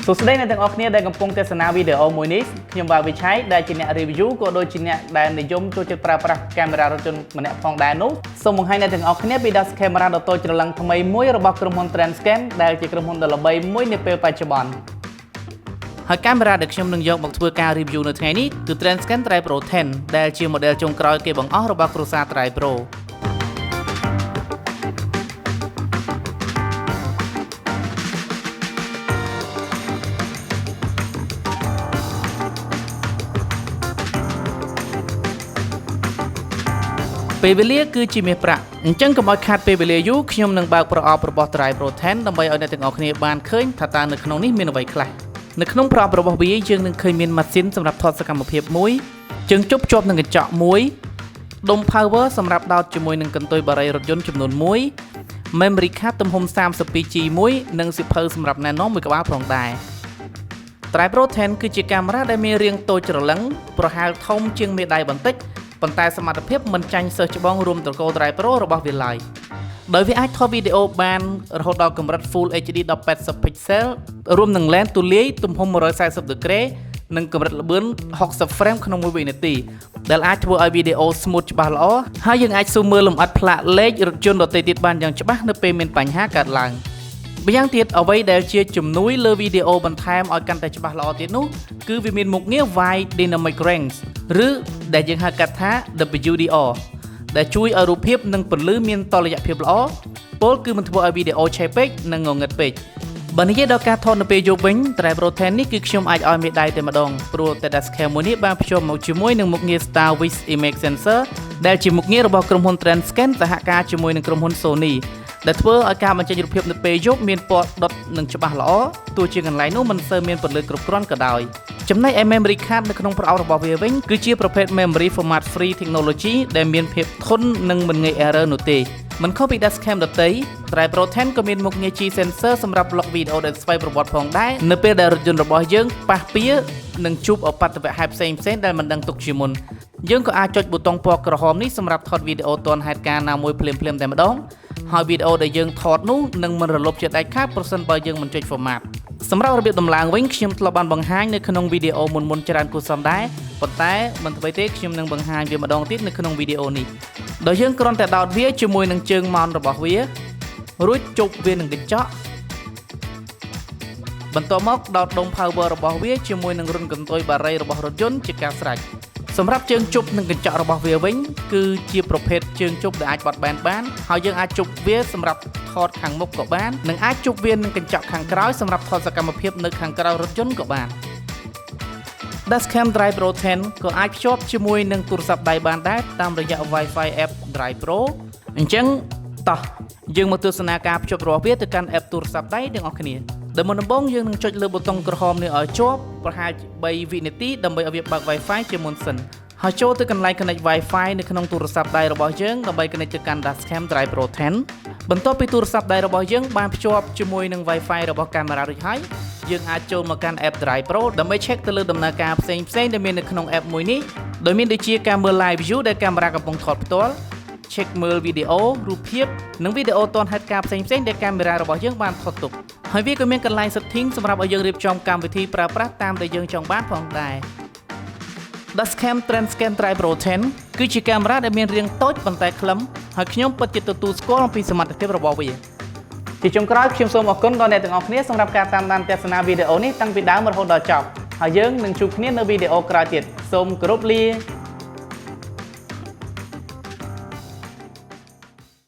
សួស្តីអ្នកទាំងអស់គ្នាដែលកំពុងទស្សនាវីដេអូមួយនេះខ្ញុំបាទវិឆ័យដែលជាអ្នក review ក៏ដូចជាអ្នកដែលនិយមចូលចិត្តប្រើប្រាស់កាមេរ៉ារថយន្តម្នាក់ផងដែរនោះសូមបង្ហាញអ្នកទាំងអស់គ្នាពី dash camera ដ៏តូចច្រឡឹងថ្មីមួយរបស់ក្រុមហ៊ុន Transcend ដែលជាក្រុមហ៊ុនដ៏ល្បីមួយនាពេលបច្ចុប្បន្នហើយកាមេរ៉ាដែលខ្ញុំនឹងយកមកធ្វើការ review នៅថ្ងៃនេះគឺ Transcend DrivePro 10 ដែលជា model ចុងក្រោយគេបង្អស់របស់គ្រួសារ DriveProពេលវេលាគឺជាមាសប្រាក់អញ្ចឹងកុំឲ្យខាតពេលវេលាយូរខ្ញុំនឹងបើកប្រអប់របស់ DrivePro 10 ដើម្បីឲ្យអ្នកទាំងអស់គ្នាបានឃើញថាតើនៅក្នុងនេះមានអ្វីខ្លះនៅក្នុងប្រអប់របស់វាយើងនឹងឃើញមានម៉ាស៊ីនសម្រាប់ថតសកម្មភាពមួយជើងជប់ជាប់នឹងកញ្ចក់មួយដុំ power សម្រាប់ដោតជាមួយនឹងកន្ទុយបារីរថយន្តចំនួន1 memory card ទំហំ 32G មួយនិងសៀវភៅសម្រាប់ណែនាំមួយក្បាលផងដែរ DrivePro 10 គឺជាកាមេរ៉ាដែលមានរាងតូចច្រឡឹងប្រហែលធំជាងមេដៃបន្តិចប៉ុន្តែសមត្ថភាពមិនចាញ់សិស្សច្បងរួមត្រកូល DrivePro របស់វាឡើយដោយវាអាចថតវីដេអូបានរហូតដល់កម្រិត Full HD 1080 pixel រួមនឹង lens ទូលាយទំហំ140ដឺក្រេនិងកម្រិតល្បឿន60 frame ក្នុង1វិនាទីដែលអាចធ្វើឲ្យវីដេអូ smooth ច្បាស់ល្អហើយយើងអាចស៊ូមមើលលម្អិតផ្លាកលេខរថយន្តដទៃទៀតបានយ៉ាងច្បាស់នៅពេលមានបញ្ហាកើតឡើងម្យ៉ាងទៀតអ្វីដែលជាជំនួយលើវីដេអូបន្ថែមឲ្យកាន់តែច្បាស់ល្អទៀតនោះគឺវាមានមុខងារ Wide Dynamic Range ឬដែលយើងហៅកាត់ថា WDR ដែលជួយឲ្យរូបភាពនិងពន្លឺមានតុល្យភាពល្អពលគឺមិនធ្វើឲ្យវីដេអូឆេះពេកនិងងងឹតពេកបើនិយាយដល់ការថតនៅពេលយប់វិញ DrivePro 10 នេះគឺខ្ញុំអាចឲ្យមេដៃតែម្ដងព្រោះតែ dash cam មួយនេះបានភ្ជាប់មកជាមួយនឹងមុខងារ Star With Image Sensor ដែលជាមុខងាររបស់ក្រុមហ៊ុន Transcend សហការជាមួយនឹងក្រុមហ៊ុន Sonyដែលធ្វើឲ្យការបញ្ចេញរូបភាពនៅពេលយប់មានពណ៌ដុតនិងច្បាស់ល្អទោះជាកន្លែងនោះមិនសូវមានពន្លឺគ្រប់គ្រាន់ក៏ដោយចំណែកឯ memory card នៅក្នុងប្រអប់របស់វាវិញគឺជាប្រភេទ memory format free technology ដែលមានភាពធន់និងមិនងាយ error នោះទេមិនខុសពី dash cam ដទៃ DrivePro 10 ក៏មានមុខងារ G sensor សម្រាប់ log video ដែលស្វ័យប្រវត្តិផងដែរនៅពេលដែលរថយន្តរបស់យើងប៉ះពៀនិងជួបឧបទ្ទវហេតុផ្សេងៗដែលមិនដឹងទុកជាមុនយើងក៏អាចចុចប៊ូតុងពណ៌ក្រហមនេះសម្រាប់ថតវីដេអូទាន់ហេតុការណ៍ណាមួយភ្លាមៗតែម្ដងហើយវីដេអូដែលយើងថតនោះនឹងមិនរលត់ជាដាច់ខាតប្រសិនបើយើងមិនចុច format សម្រាប់របៀបដំឡើងវិញខ្ញុំធ្លាប់បានបង្ហាញនៅក្នុងវីដេអូមុនច្រើនគួរសមដែរប៉ុន្តែមិនអ្វីទេខ្ញុំនឹងបង្ហាញវាម្ដងទៀតនៅក្នុងវីដេអូនេះដោយយើងគ្រាន់តែដោតវាជាមួយនឹងជើងមountរបស់វារួចជប់វានឹងកញ្ចក់បន្ទាប់មកដោតដុំ power របស់វាជាមួយនឹងរុនកន្ទុយបារីរបស់រថយន្តជាការស្រេចសម្រាប់ជើងជប់និងកញ្ចក់របស់វាវិញគឺជាប្រភេទជើងជប់ដែលអាចបត់បែនបានហើយយើងអាចជប់វាសម្រាប់ថតខាងមុខក៏បាននិងអាចជប់វានឹងកញ្ចក់ខាងក្រោយសម្រាប់ថតសកម្មភាពនៅខាងក្រោយរថយន្តក៏បាន dash cam DrivePro 10 ក៏អាចភ្ជាប់ជាមួយនឹងទូរស័ព្ទដៃបានដែរតាមរយៈ Wi-Fi app DrivePro អញ្ចឹងតោះយើងមកទស្សនាការភ្ជាប់របស់វាទៅកាន់ app ទូរស័ព្ទដៃទាំងអស់គ្នាដែលមុនដំបូងយើងនឹងចុចលើប៊ូតុងក្រហមនេះឲ្យជាប់ប្រហែល3វិនាទីដើម្បីឲ្យវាបើក Wi-Fi ជាមុនសិនហើយចូលទៅកន្លែង connect Wi-Fi នៅក្នុងទូរស័ព្ទដៃរបស់យើងដើម្បី connect ទៅកាន់ dash cam DrivePro 10 បន្ទាប់ពីទូរស័ព្ទដៃរបស់យើងបានភ្ជាប់ជាមួយនឹង Wi-Fi របស់កាមេរ៉ារួចហើយយើងអាចចូលមកកាន់ app DrivePro ដើម្បី check ទៅលើដំណើរការផ្សេងៗដែលមាននៅក្នុង app មួយនេះដោយមានដូចជាការមើល live view ដែលកាមេរ៉ាកំពុងថតផ្ទាល់ check មើលវីដេអូរូបភាពនិងវីដេអូទាន់ហេតុការណ៍ផ្សេងៗដែលកាមេរ៉ារបស់យើងបានថតទុកហើយវាក៏មានកន្លែង setting សម្រាប់ឲ្យយើងរៀបចំកម្មវិធីប្រើប្រាស់តាមដែលយើងចង់បានផងដែរ dash cam Transcend DrivePro 10 គឺជាកាមេរ៉ាដែលមានរាងតូចប៉ុន្តែខ្លឹមហើយខ្ញុំពិតជាទទួលស្គាល់អំពីសមត្ថភាពរបស់វាជាចុងក្រោយខ្ញុំសូមអរគុណដល់អ្នកទាំងអស់គ្នាសម្រាប់ការតាមដានទស្សនាវីដេអូនេះតាំងពីដើមរហូតដល់ចប់ហើយយើងនឹងជួបគ្នានៅវីដេអូក្រោយទៀតសូមគោរពលា